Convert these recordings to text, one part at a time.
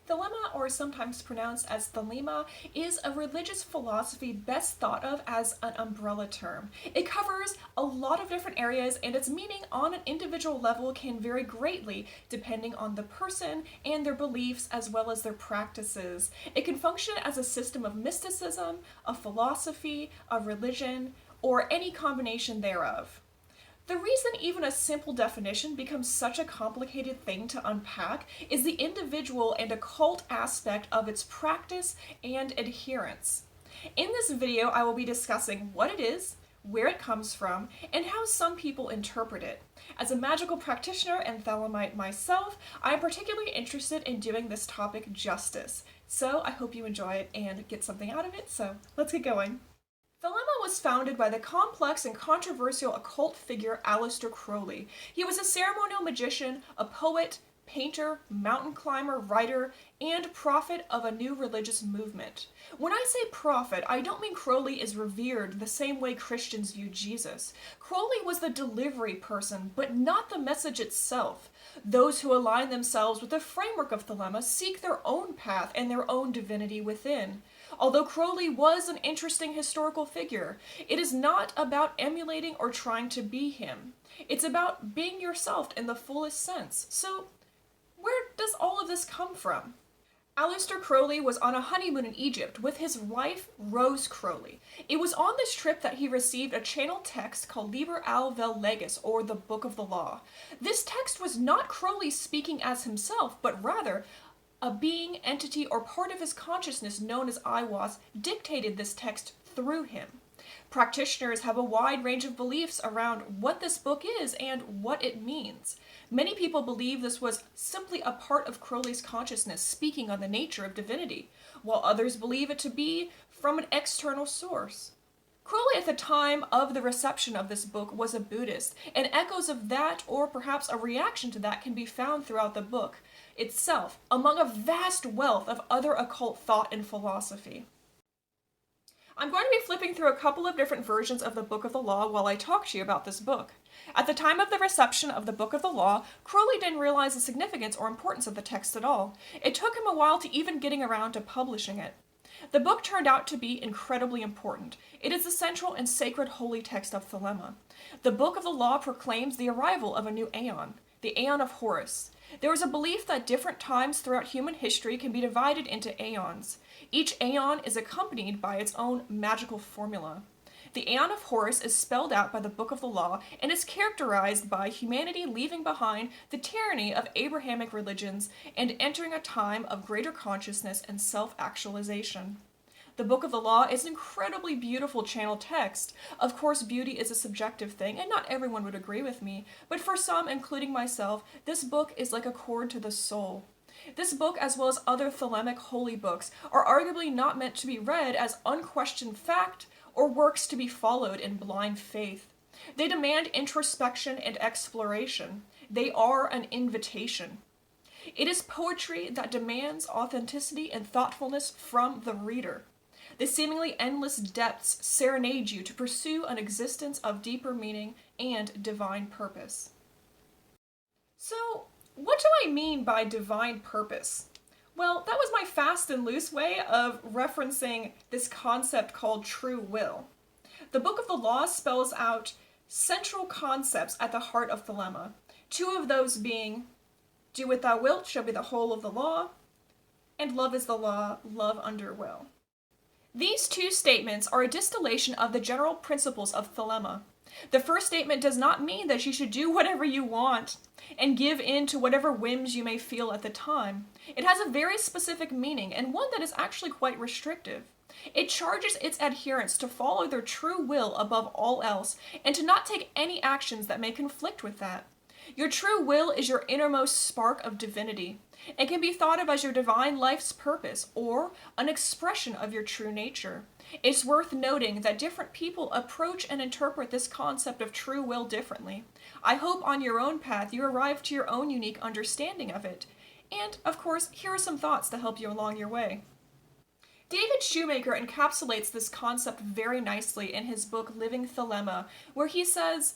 Thelema, or sometimes pronounced as Thelema, is a religious philosophy best thought of as an umbrella term. It covers a lot of different areas, and its meaning on an individual level can vary greatly depending on the person and their beliefs as well as their practices. It can function as a system of mysticism, a philosophy, a religion, or any combination thereof. The reason even a simple definition becomes such a complicated thing to unpack is the individual and occult aspect of its practice and adherence. In this video, I will be discussing what it is, where it comes from, and how some people interpret it. As a magical practitioner and Thelemite myself, I am particularly interested in doing this topic justice. So I hope you enjoy it and get something out of it, so let's get going. Thelema was founded by the complex and controversial occult figure Aleister Crowley. He was a ceremonial magician, a poet, painter, mountain climber, writer, and prophet of a new religious movement. When I say prophet, I don't mean Crowley is revered the same way Christians view Jesus. Crowley was the delivery person, but not the message itself. Those who align themselves with the framework of Thelema seek their own path and their own divinity within. Although Crowley was an interesting historical figure, it is not about emulating or trying to be him. It's about being yourself in the fullest sense. So, where does all of this come from? Aleister Crowley was on a honeymoon in Egypt with his wife, Rose Crowley. It was on this trip that he received a channeled text called Liber vel Legis, or the Book of the Law. This text was not Crowley speaking as himself, but rather a being, entity, or part of his consciousness known as Aiwass dictated this text through him. Practitioners have a wide range of beliefs around what this book is and what it means. Many people believe this was simply a part of Crowley's consciousness speaking on the nature of divinity, while others believe it to be from an external source. Crowley at the time of the reception of this book was a Buddhist, and echoes of that, or perhaps a reaction to that, can be found throughout the book itself, among a vast wealth of other occult thought and philosophy. I'm going to be flipping through a couple of different versions of the Book of the Law while I talk to you about this book. At the time of the reception of the Book of the Law, Crowley didn't realize the significance or importance of the text at all. It took him a while to even getting around to publishing it. The book turned out to be incredibly important. It is the central and sacred holy text of Thelema. The Book of the Law proclaims the arrival of a new aeon, the Aeon of Horus. There is a belief that different times throughout human history can be divided into aeons. Each aeon is accompanied by its own magical formula. The Aeon of Horus is spelled out by the Book of the Law and is characterized by humanity leaving behind the tyranny of Abrahamic religions and entering a time of greater consciousness and self-actualization. The Book of the Law is an incredibly beautiful channeled text. Of course, beauty is a subjective thing, and not everyone would agree with me, but for some, including myself, this book is like a chord to the soul. This book, as well as other Thelemic holy books, are arguably not meant to be read as unquestioned fact or works to be followed in blind faith. They demand introspection and exploration. They are an invitation. It is poetry that demands authenticity and thoughtfulness from the reader. The seemingly endless depths serenade you to pursue an existence of deeper meaning and divine purpose. So, what do I mean by divine purpose? Well, that was my fast and loose way of referencing this concept called true will. The Book of the Law spells out central concepts at the heart of Thelema. Two of those being, do what thou wilt shall be the whole of the law, and love is the law, love under will. These two statements are a distillation of the general principles of Thelema. The first statement does not mean that you should do whatever you want and give in to whatever whims you may feel at the time. It has a very specific meaning, and one that is actually quite restrictive. It charges its adherents to follow their true will above all else, and to not take any actions that may conflict with that. Your true will is your innermost spark of divinity. It can be thought of as your divine life's purpose, or an expression of your true nature. It's worth noting that different people approach and interpret this concept of true will differently. I hope on your own path you arrive to your own unique understanding of it. And, of course, here are some thoughts to help you along your way. David Shoemaker encapsulates this concept very nicely in his book Living Thelema, where he says,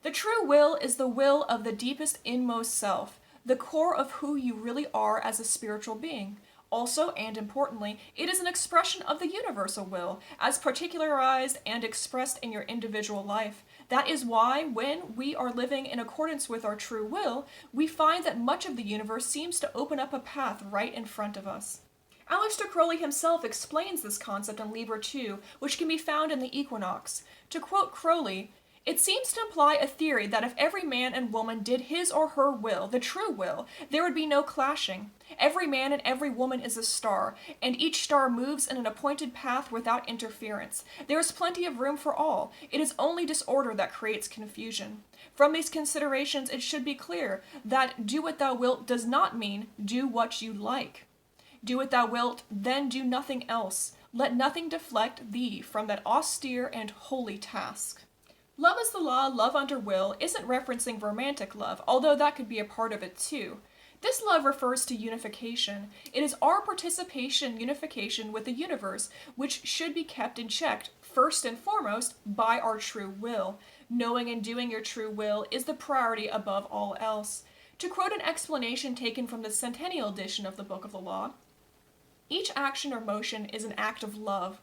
"The true will is the will of the deepest inmost self, the core of who you really are as a spiritual being. Also, and importantly, it is an expression of the universal will, as particularized and expressed in your individual life. That is why, when we are living in accordance with our true will, we find that much of the universe seems to open up a path right in front of us. Aleister Crowley himself explains this concept in Liber 2, which can be found in the Equinox. To quote Crowley, "It seems to imply a theory that if every man and woman did his or her will, the true will, there would be no clashing. Every man and every woman is a star, and each star moves in an appointed path without interference. There is plenty of room for all. It is only disorder that creates confusion. From these considerations, it should be clear that do what thou wilt does not mean do what you like. Do what thou wilt, then do nothing else. Let nothing deflect thee from that austere and holy task." Love is the law, love under will isn't referencing romantic love, although that could be a part of it too. This love refers to unification. It is our participation unification with the universe, which should be kept in check, first and foremost, by our true will. Knowing and doing your true will is the priority above all else. To quote an explanation taken from the Centennial edition of the Book of the Law, "Each action or motion is an act of love,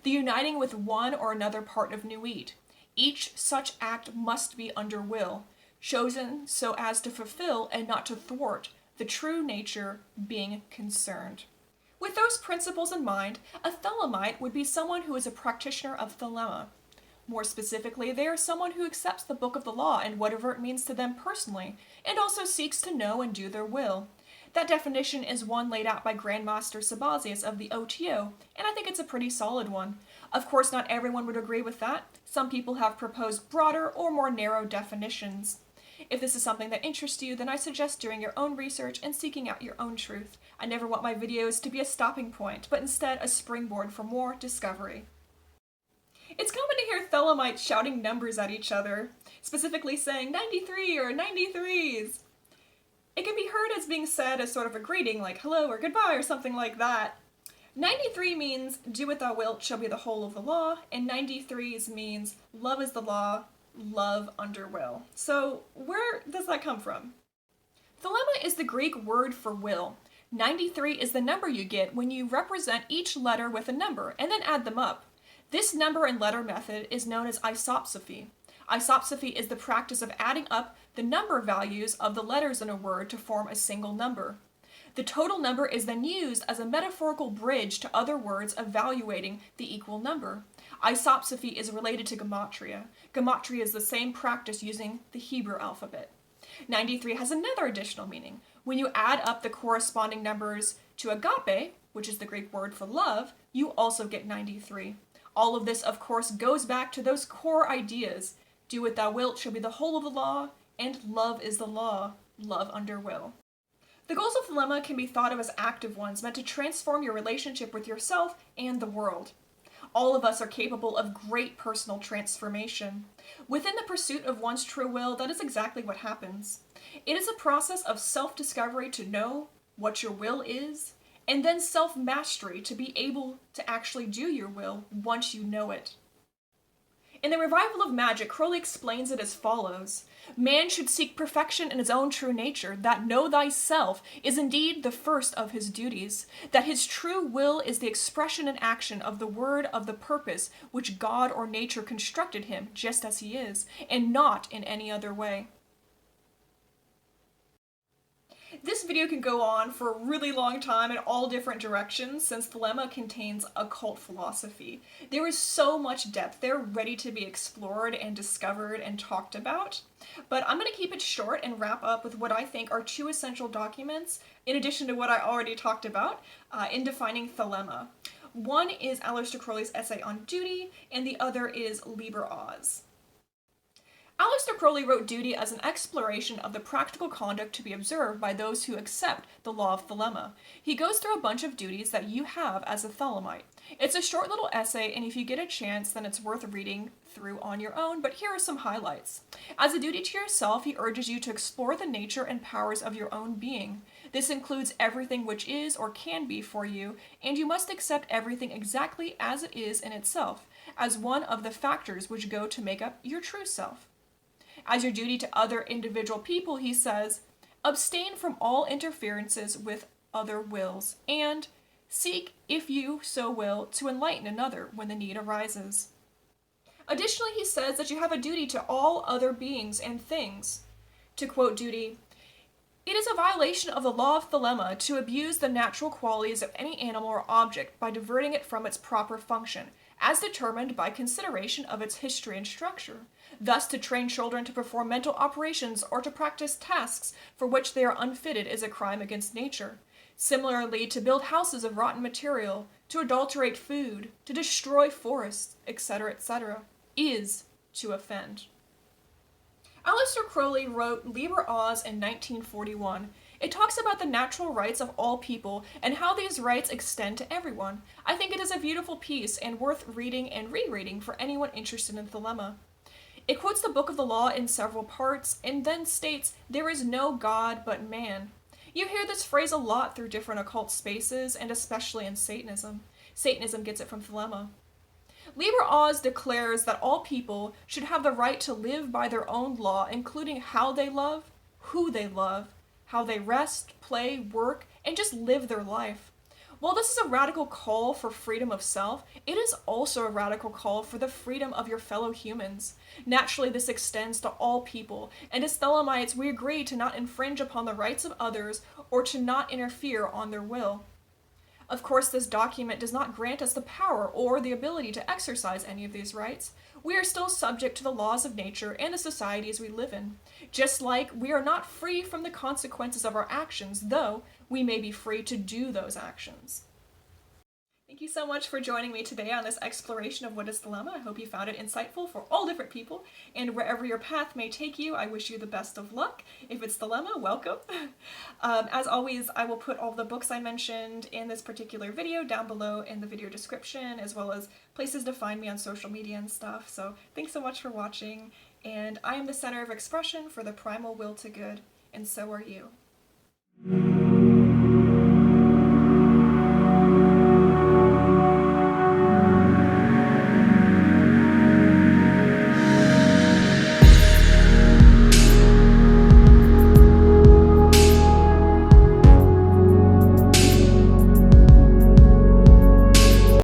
the uniting with one or another part of Nuit. Each such act must be under will, chosen so as to fulfill and not to thwart the true nature being concerned." With those principles in mind, a Thelemite would be someone who is a practitioner of Thelema. More specifically, they are someone who accepts the Book of the Law and whatever it means to them personally, and also seeks to know and do their will. That definition is one laid out by Grandmaster Sabazius of the OTO, and I think it's a pretty solid one. Of course, not everyone would agree with that. Some people have proposed broader or more narrow definitions. If this is something that interests you, then I suggest doing your own research and seeking out your own truth. I never want my videos to be a stopping point, but instead a springboard for more discovery. It's common to hear Thelemites shouting numbers at each other, specifically saying 93 or 93s. It can be heard as being said as sort of a greeting, like hello or goodbye or something like that. 93 means do what thou wilt shall be the whole of the law, and 93s means love is the law, love under will. So where does that come from? Thelema is the Greek word for will. 93 is the number you get when you represent each letter with a number and then add them up. This number and letter method is known as isopsophy. Isopsophy is the practice of adding up the number values of the letters in a word to form a single number. The total number is then used as a metaphorical bridge to other words evaluating the equal number. Isopsophy is related to gematria. Gematria is the same practice using the Hebrew alphabet. 93 has another additional meaning. When you add up the corresponding numbers to agape, which is the Greek word for love, you also get 93. All of this, of course, goes back to those core ideas. Do what thou wilt shall be the whole of the law, and love is the law, love under will. The goals of Thelema can be thought of as active ones, meant to transform your relationship with yourself and the world. All of us are capable of great personal transformation. Within the pursuit of one's true will, that is exactly what happens. It is a process of self-discovery to know what your will is, and then self-mastery to be able to actually do your will once you know it. In the revival of Magick, Crowley explains it as follows. Man should seek perfection in his own true nature, that know thyself is indeed the first of his duties, that his true will is the expression and action of the word of the purpose which God or nature constructed him just as he is, and not in any other way. This video can go on for a really long time in all different directions since Thelema contains occult philosophy. There is so much depth there ready to be explored and discovered and talked about, but I'm going to keep it short and wrap up with what I think are two essential documents, in addition to what I already talked about, in defining Thelema. One is Aleister Crowley's essay on duty, and the other is Liber Oz. Aleister Crowley wrote Duty as an exploration of the practical conduct to be observed by those who accept the law of Thelema. He goes through a bunch of duties that you have as a Thelemite. It's a short little essay, and if you get a chance, then it's worth reading through on your own, but here are some highlights. As a duty to yourself, he urges you to explore the nature and powers of your own being. This includes everything which is or can be for you, and you must accept everything exactly as it is in itself, as one of the factors which go to make up your true self. As your duty to other individual people, he says, Abstain from all interferences with other wills, and seek, if you so will, to enlighten another when the need arises. Additionally, he says that you have a duty to all other beings and things. To quote duty, "It is a violation of the law of Thelema to abuse the natural qualities of any animal or object by diverting it from its proper function, as determined by consideration of its history and structure. Thus, to train children to perform mental operations or to practice tasks for which they are unfitted is a crime against nature. Similarly, to build houses of rotten material, to adulterate food, to destroy forests, etc., is to offend." Aleister Crowley wrote Liber Oz in 1941. It talks about the natural rights of all people and how these rights extend to everyone. I think it is a beautiful piece and worth reading and rereading for anyone interested in Thelema. It quotes the Book of the Law in several parts and then states, "There is no God but man." You hear this phrase a lot through different occult spaces and especially in Satanism. Satanism gets it from Thelema. Liber Oz declares that all people should have the right to live by their own law, including how they love, who they love, how they rest, play, work, and just live their life. While this is a radical call for freedom of self, it is also a radical call for the freedom of your fellow humans. Naturally, this extends to all people, and as Thelemites, we agree to not infringe upon the rights of others or to not interfere on their will. Of course, this document does not grant us the power or the ability to exercise any of these rights. We are still subject to the laws of nature and the societies we live in. Just like we are not free from the consequences of our actions, though we may be free to do those actions. Thank you so much for joining me today on this exploration of what is Thelema. I hope you found it insightful for all different people, and wherever your path may take you, I wish you the best of luck. If it's Thelema, welcome. As always, I will put all the books I mentioned in this particular video down below in the video description, as well as places to find me on social media and stuff. So thanks so much for watching, and I am the center of expression for the primal will to good, and so are you.